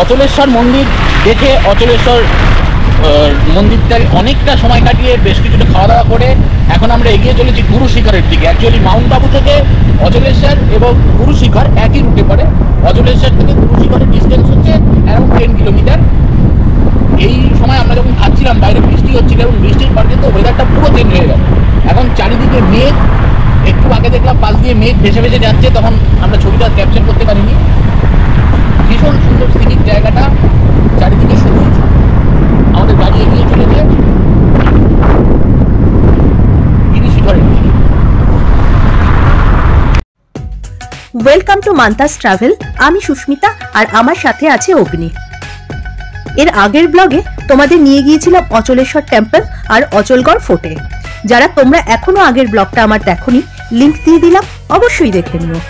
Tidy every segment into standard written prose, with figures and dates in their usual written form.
অচলেশ্বর মন্দির দেখে অচলেশ্বর মন্দিরটাকে অনেকটা সময় কাটিয়ে বেশ কিছুটা খাওয়া দাওয়া করে এখন আমরা এগিয়ে চলেছি গুরু শিখরের দিকে। অ্যাকচুয়ালি মাউন্ট আবু থেকে অচলেশ্বর এবং গুরু শিখর একই রুটে পড়ে। অচলেশ্বর থেকে গুরু শিখরের ডিস্টেন্স হচ্ছে অ্যারাউন্ড 10 কিলোমিটার। এই সময় আমরা যখন খাচ্ছিলাম বাইরে বৃষ্টি হচ্ছিল এবং বৃষ্টির পর কিন্তু ওয়েদারটা পুরো চেঞ্জ হয়ে গেল। এখন চারিদিকে মেঘ, একটু আগে দেখলাম পাশ দিয়ে মেঘ ভেসে ভেসে যাচ্ছে, তখন আমরা ছবিটা ক্যাপচার করতে পারিনি। ভীষণ সুন্দর সিনিক জায়গাটা, চারিদিকে সবুজ। আমাদের গাড়ি এগিয়ে চলেছে গিরি শিখরের দিকে। Welcome to Mantas travel. আমি সুস্মিতা আর আমার সাথে আছে অগ্নি। এর আগের ব্লগে তোমাদের নিয়ে গিয়েছিলাম অচলেশ্বর টেম্পল আর অচলগড় ফোর্টে। যারা তোমরা এখনো আগের ব্লগটা আমার দেখোনি, লিংক দিয়ে দিলাম, অবশ্যই দেখে নিও।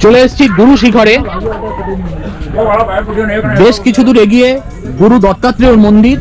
চলে এসেছি গুরু শিখরে। বেশ কিছু দূর এগিয়ে গুরু দত্তাত্রেয় মন্দির।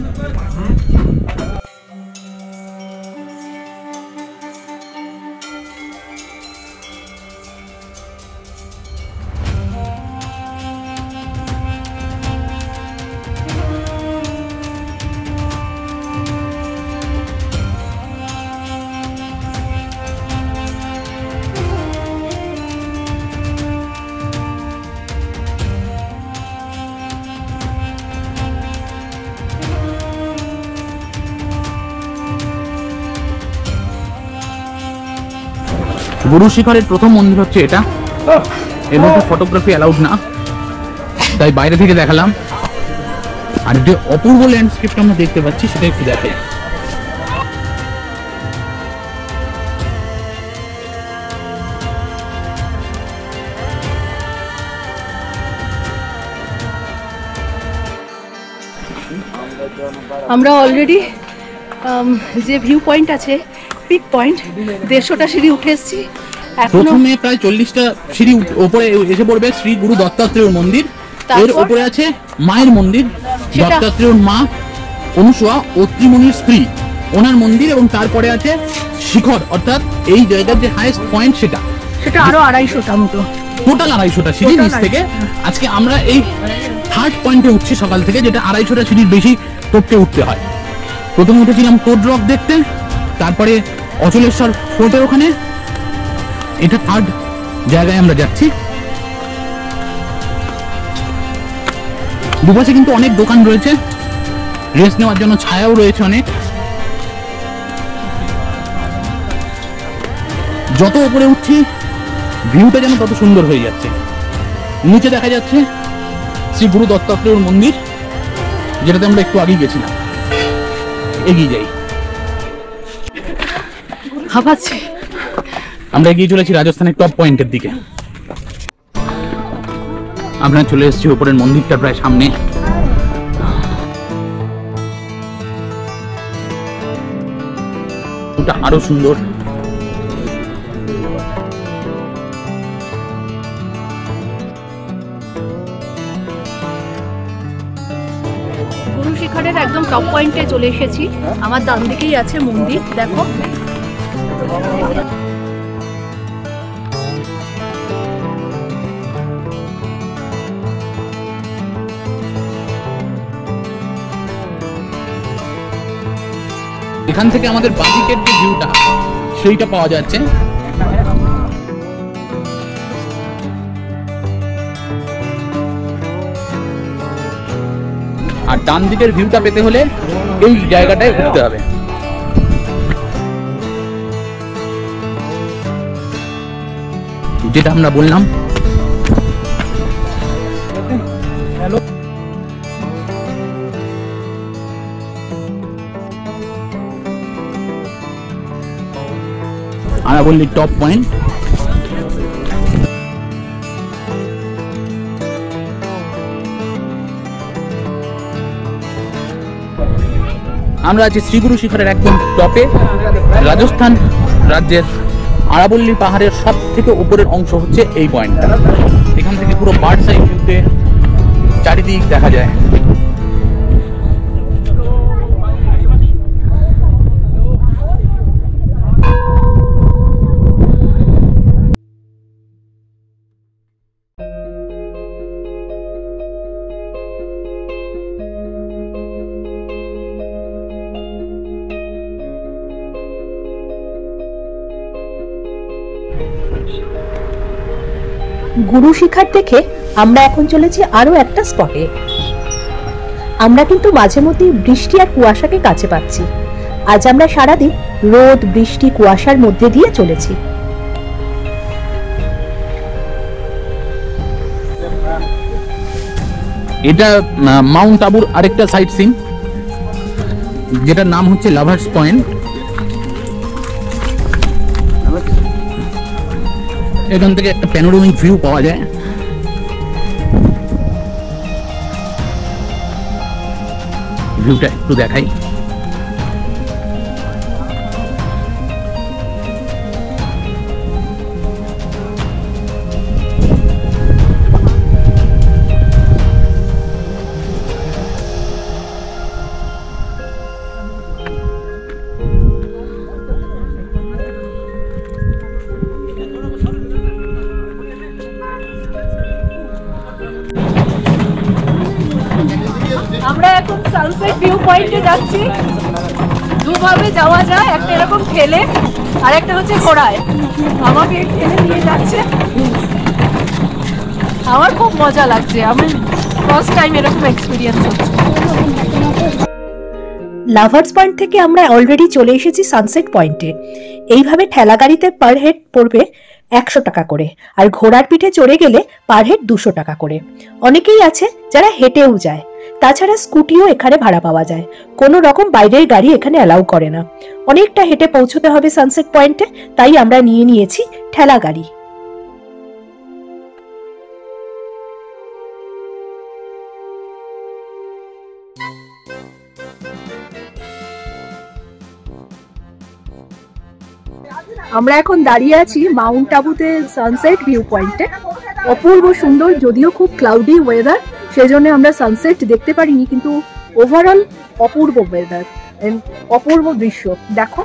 গুরু শিখরের প্রথম মন্দির হচ্ছে এটা। এর মধ্যে ফটোগ্রাফি অ্যালাউড না, তাই বাইরে থেকে দেখালাম। আর যে অপূর্ব ল্যান্ডস্কেপটা আমরা দেখতে পাচ্ছি সেটা একটু দেখাই। আমরা অলরেডি যে ভিউ পয়েন্ট আছে, পিক পয়েন্ট, 150টা সিঁড়ি উঠে এসেছি। প্রথমে প্রায় 40টা সিঁড়ি উপরে এসে পড়বে শ্রী গুরু দত্তাত্রেয় মন্দির। এর উপরে আছে মায়ের মন্দির, দত্তাত্রেয় মা অনুসূয়া অত্রিমুনির স্ত্রী, ওনার মন্দির। এবং তারপরে আছে শিখর, অর্থাৎ এই জায়গার যে হাইয়েস্ট পয়েন্ট সেটা আরো 250টা মতো, টোটাল 250টা সিঁড়ি নিচ থেকে। আজকে আমরা এই থার্ড পয়েন্টে উঠছি সকাল থেকে, যেটা 250টা সিঁড়ির বেশি টপকে উঠতে হয়। প্রথমে উঠেছিলাম কোড রক দেখতে, তারপরে অচলেশ্বর ফোর্টের ওখানে। এটা থার্ড জায়গায় আমরা যাচ্ছি। দুপাশে কিন্তু অনেক দোকান রয়েছে, রেস্ট নেওয়ার জন্য ছায়াও রয়েছে অনেক। যত উপরে উঠছি ভিউটা যেন তত সুন্দর হয়ে যাচ্ছে। নিচে দেখা যাচ্ছে শ্রী গুরু দত্তাত্রেয় মন্দির, যেটাতে আমরা একটু আগেই গেছিলাম। এগিয়ে যাই, হাঁপাচ্ছি। আমরা এগিয়ে চলেছি রাজস্থানের টপ পয়েন্টের দিকে। আমরা চলে এসেছি উপরের মন্দিরটা প্রায় সামনে। ওটা আরো সুন্দর। গুরু শিখরের একদম টপ পয়েন্টে চলে এসেছি। আমার ডান দিকেই আছে মন্দির, দেখো। এখান থেকে আমাদের বাদিকের যে ভিউটা সেইটা পাওয়া যাচ্ছে। আর ডান দিকের ভিউটা পেতে হলে এই জায়গাটায় উঠতে হবে। যেটা আমরা বললাম। আরাবল্লী টপ পয়েন্ট। আমরা আছি শ্রীগুরু শিখরের একদম টপে। রাজস্থান রাজ্যের আরাবল্লী পাহাড়ের সব থেকে উপরের অংশ হচ্ছে এই পয়েন্টটা। এখান থেকে পুরো বার্ডস আই ভিউতে চারিদিক দেখা যায়। গুরু শিখার দেখে আমরা এখন চলেছি আরো একটা স্পটে। আমরা কিন্তু মাঝে মধ্যে বৃষ্টি আর কুয়াশাকে কাছে পাচ্ছি। আজ আমরা সারাদিন রোদ, বৃষ্টি, কুয়াশার মধ্যে দিয়ে চলেছি। এটা মাউন্ট আবুর আরেকটা সাইট সিন, যেটার নাম হচ্ছে লাভার্স পয়েন্ট। এখান থেকে একটা প্যানোরামিক ভিউ পাওয়া যায়। ভিউটা একটু দেখাই। আমরা এখন সানসেট ভিউ পয়েন্টে যাচ্ছি। দুভাবে যাওয়া যায়, একটা এরকম ঠেলে আর একটা হচ্ছে ঘোড়ায়। আমাকে ঠেলে নিয়ে যাচ্ছে, আমার খুব মজা লাগছে। আমি ফার্স্ট টাইম এরকম এক্সপিরিয়েন্স হচ্ছে। লাভার্স পয়েন্ট থেকে আমরা অলরেডি চলে এসেছি সানসেট পয়েন্টে। এইভাবে ঠেলা গাড়িতে পার হেড পড়বে 100 টাকা করে, আর ঘোড়ার পিঠে চড়ে গেলে পার হেড 200 টাকা করে। অনেকেই আছে যারা হেঁটেও যায়। তাছাড়া স্কুটিও এখানে ভাড়া পাওয়া যায়। কোনো রকম বাইরের গাড়ি এখানে অ্যালাউ করে না। অনেকটা হেঁটে পৌঁছতে হবে সানসেট পয়েন্টে, তাই আমরা নিয়েছি ঠেলা গাড়ি। আমরা এখন দাঁড়িয়ে আছি মাউন্ট আবুতে সানসেট ভিউ পয়েন্টে। অপূর্ব সুন্দর, যদিও খুব ক্লাউডি ওয়েদার, সেজন্য আমরা সানসেট দেখতে পারিনি, কিন্তু ওভারঅল অপূর্ব ওয়েদার, অপূর্ব দৃশ্য। দেখো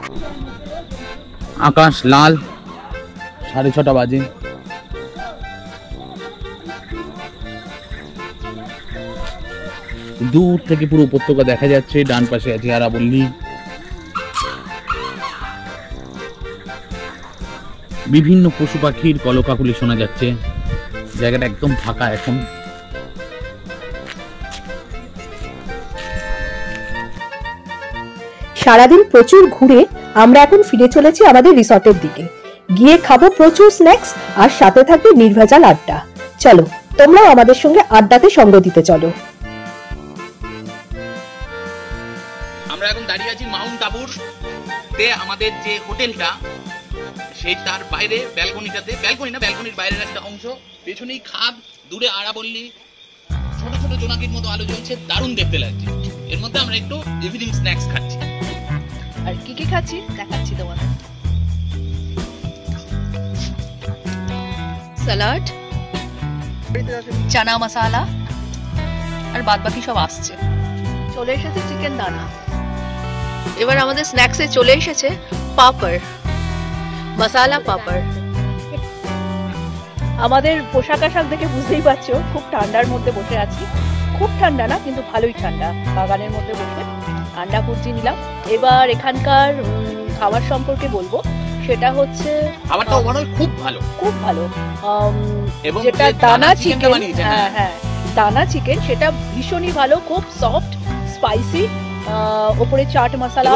আকাশ লাল, 6:30 বাজে। দূর থেকে পুরো উপত্যকা দেখা যাচ্ছে। ডান পাশে আছে আরাবল্লী। বিভিন্ন পশু পাখির কলকাকলি শোনা যাচ্ছে। জায়গাটা একদম ফাঁকা এখন। সারাদিন প্রচুর ঘুরে আমরা এখন ফিরে চলেছি আমাদের রিসর্টের দিকে। গিয়ে খাবো প্রচুর স্ন্যাক্স, আর সাথে থাকবে নির্ভেজাল আড্ডা। চলো তোমরাও আমাদের সঙ্গে আড্ডাতে সঙ্গ দিতে চলো। আমরা এখন দাঁড়িয়ে আছি মাউন্ট আবুর তে। আমাদের যে হোটেলটা, সেই তার বাইরে ব্যালকনিটাতে, ব্যালকনির বাইরের একটা অংশ, পেছনেই খাদ, দূরে আরাবল্লী, ছোট ছোট জোনাকির মতো আলো জ্বলছে, দারুণ দেখতে লাগছে। এর মধ্যে আমরা একটু ইভিনিং স্ন্যাক্স খাচ্ছি। আর কি কি খাচ্ছি দেখাচ্ছি তোমাদের। স্যালাড, চানা মশলা, আর বাদ বাকি সব আসছে। চলে এসেছে চিকেন দানা। এবার আমাদের স্ন্যাক্সে চলে এসেছে পাপড়, মশলা পাপড়। আমাদের পোশাক আশাক দেখে বুঝতেই পারছো খুব ঠান্ডার মধ্যে বসে আছি। খুব ঠান্ডা না, কিন্তু ভালোই ঠান্ডা। বাগানের মধ্যে বসে আন্ডা কুচি নিলাম। এবার এখানকার খাবার সম্পর্কে বলবো, সেটা হচ্ছে খাবারটা ওভারঅল খুব ভালো, খুব ভালো। এবং যেটা দানা চিকেন, হ্যাঁ হ্যাঁ দানা চিকেন, সেটা ভীষণই ভালো, খুব সফট, স্পাইসি। ওপরে চাট মশলা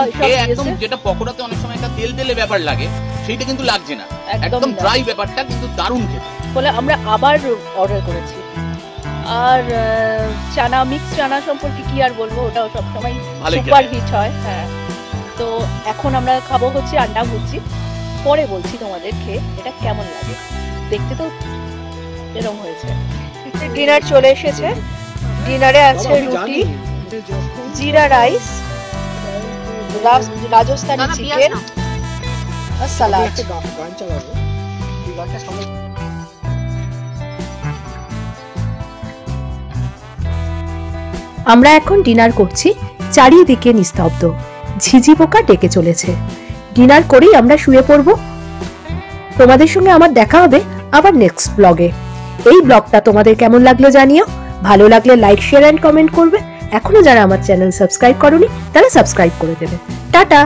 একদম, যেটা পকোড়াতে অনেক সময় একটা তেল তেলে ব্যাপার লাগে, সেটা কিন্তু লাগছে না, একদম ড্রাই ব্যাপারটা, কিন্তু দারুণ খেতে। বলে আমরা আবার অর্ডার করেছি। আর চানা, মিক্স চানা সম্পর্কে কি আর বলবো, ওটাও সবসময় সুপার হিট হয়। হ্যাঁ, তো এখন আমরা খাবো হচ্ছে আন্ডা ভুজি। পরে বলছি তোমাদের খেয়ে এটা কেমন লাগে। দেখতে তো এরকম হয়েছে। ডিনার চলে এসেছে। ডিনারে আছে রুটি, জিরা রাইস, রাজস্থানি চিকেন আর সালাদ। আমরা এখন ডিনার করছি। চারিদিকে নিস্তব্ধ, ঝিঝি পোকা ডেকে চলেছে। ডিনার করেই আমরা শুয়ে পড়ব। তোমাদের সঙ্গে আমার দেখা হবে আবার নেক্সট ব্লগে। এই ব্লগটা তোমাদের কেমন লাগলো জানিও। ভালো লাগলে লাইক, শেয়ার এন্ড কমেন্ট করবে। এখনো যারা আমার চ্যানেল সাবস্ক্রাইব করোনি তারা সাবস্ক্রাইব করে দেবে। টাটা।